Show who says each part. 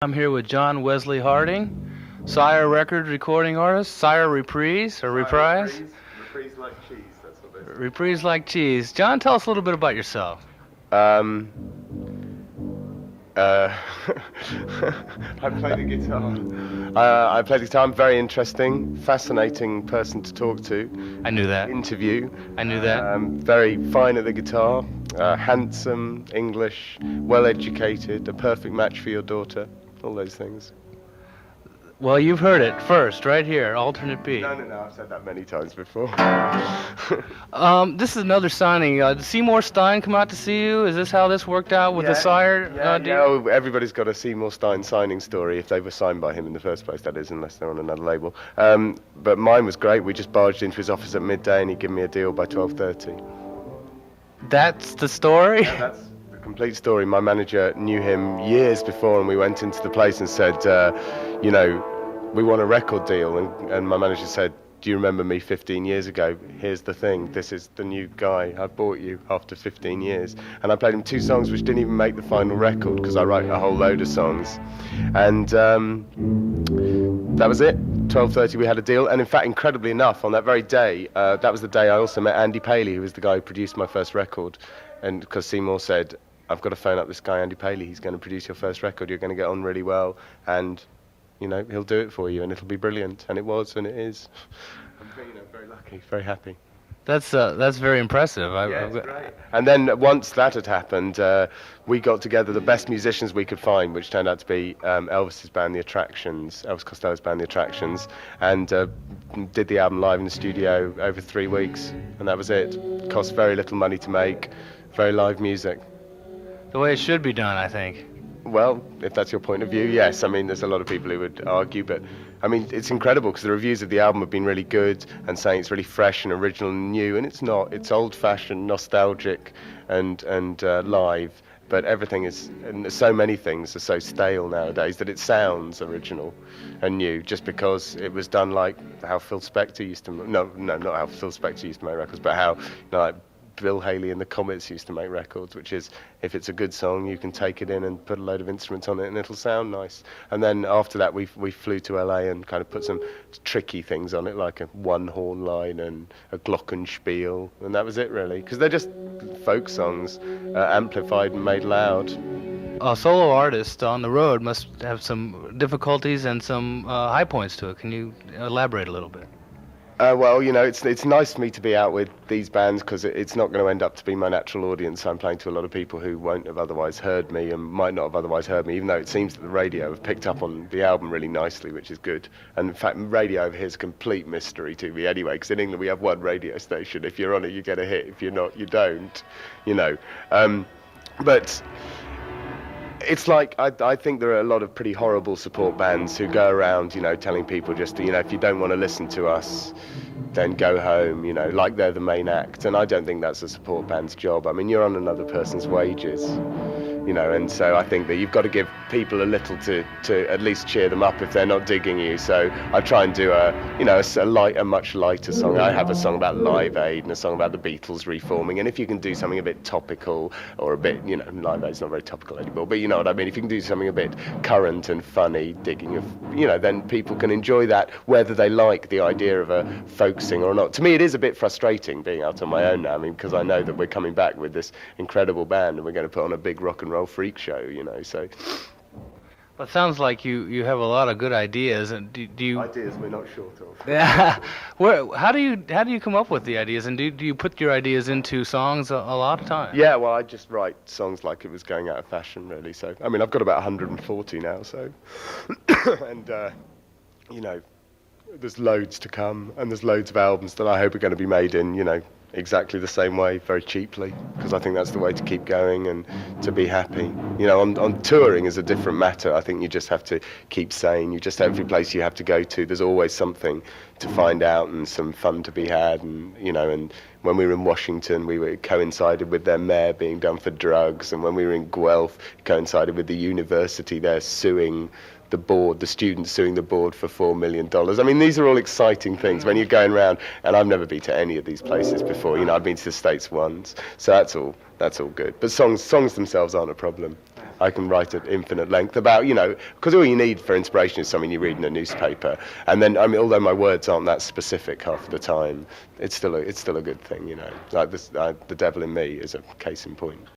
Speaker 1: I'm here with John Wesley Harding, SIRE record recording artist, SIRE Reprise or Reprise?
Speaker 2: Reprise like cheese, that's what they say.
Speaker 1: Reprise like cheese. John, tell us a little bit about yourself.
Speaker 2: Um, uh, I play the guitar. I play the guitar. I'm very interesting, fascinating person to talk to,
Speaker 1: I knew that.
Speaker 2: interview.
Speaker 1: I knew that.
Speaker 2: Very fine at the guitar, handsome, English, well-educated, a perfect match for your daughter, all those things.
Speaker 1: Well, you've heard it first, right here, alternate B.
Speaker 2: No, I've said that many times before.
Speaker 1: This is another signing. Did Seymour Stein come out to see you? Is this how this worked out with the SIRE deal?
Speaker 2: Yeah, everybody's got a Seymour Stein signing story, if they were signed by him in the first place, that is, unless they're on another label. But mine was great. We just barged into his office at midday and he gave me a deal by 12:30.
Speaker 1: That's the story?
Speaker 2: Yeah, that's the complete story. My manager knew him years before, and we went into the place and said, we want a record deal. And my manager said, do you remember me 15 years ago? Here's the thing. This is the new guy. I bought you after 15 years. And I played him 2 songs which didn't even make the final record because I write a whole load of songs. And that was it. 12:30 we had a deal. And in fact, incredibly enough, on that very day, that was the day I also met Andy Paley, who was the guy who produced my first record. And because Seymour said, I've got to phone up this guy, Andy Paley. He's going to produce your first record. You're going to get on really well. And he'll do it for you, and it'll be brilliant. And it was, and it is. I'm very lucky, very happy.
Speaker 1: That's very impressive.
Speaker 2: It's great. And then once that had happened, we got together the best musicians we could find, which turned out to be Elvis's band, The Attractions, Elvis Costello's band, The Attractions, and did the album live in the studio over 3 weeks, and that was it. Cost very little money to make, very live music.
Speaker 1: The way it should be done, I think.
Speaker 2: Well, if that's your point of view, yes. I mean, there's a lot of people who would argue, but I mean, it's incredible because the reviews of the album have been really good and saying it's really fresh and original and new, and it's not. It's old-fashioned, nostalgic, and live. But everything is, and so many things are so stale nowadays that it sounds original and new, just because it was done like how Phil Spector used to. No, not how Phil Spector used to make records, but how like Bill Haley and the Comets used to make records, which is, if it's a good song, you can take it in and put a load of instruments on it and it'll sound nice. And then after that, we flew to LA and kind of put some tricky things on it, like a one-horn line and a glockenspiel, and that was it, really. Because they're just folk songs, amplified and made loud.
Speaker 1: A solo artist on the road must have some difficulties and some high points to it. Can you elaborate a little bit?
Speaker 2: Well, it's nice for me to be out with these bands because it's not going to end up to be my natural audience. I'm playing to a lot of people who won't have otherwise heard me and might not have otherwise heard me, even though it seems that the radio have picked up on the album really nicely, which is good. And in fact, radio over here is a complete mystery to me anyway, because in England we have one radio station. If you're on it, you get a hit. If you're not, you don't, But it's like, I think there are a lot of pretty horrible support bands who go around, telling people just to, if you don't want to listen to us, then go home, like they're the main act. And I don't think that's a support band's job. I mean, you're on another person's wages, and so I think that you've got to give people a little to at least cheer them up if they're not digging you. So I try and do a much lighter song. I have a song about Live Aid and a song about the Beatles reforming. And if you can do something a bit topical or a bit, Live Aid's not very topical anymore, but you know what I mean. If you can do something a bit current and funny, digging of, then people can enjoy that, whether they like the idea of a folk singer or not. To me, it is a bit frustrating being out on my own now. I mean, because I know that we're coming back with this incredible band and we're going to put on a big rock and roll freak show, so.
Speaker 1: Well, it sounds like you have a lot of good ideas, and do you?
Speaker 2: Ideas we're not short of.
Speaker 1: Yeah. How do you come up with the ideas, and do you put your ideas into songs a lot of times?
Speaker 2: Yeah, well, I just write songs like it was going out of fashion, really. So, I mean, I've got about 140 now, so, and there's loads to come, and there's loads of albums that I hope are going to be made in, exactly the same way, very cheaply, because I think that's the way to keep going and to be happy. On touring is a different matter. I think you just have to keep saying, every place you have to go to, there's always something to find out and some fun to be had, and and when we were in Washington, it coincided with their mayor being done for drugs, and when we were in Guelph, it coincided with the university there suing the students suing the board for $4 million. I mean, these are all exciting things when you're going around, and I've never been to any of these places before. I've been to the States once, so that's all good. But songs themselves aren't a problem. I can write at infinite length about, because all you need for inspiration is something you read in a newspaper. And then, although my words aren't that specific half the time, it's still a good thing, Like this, the devil in me is a case in point.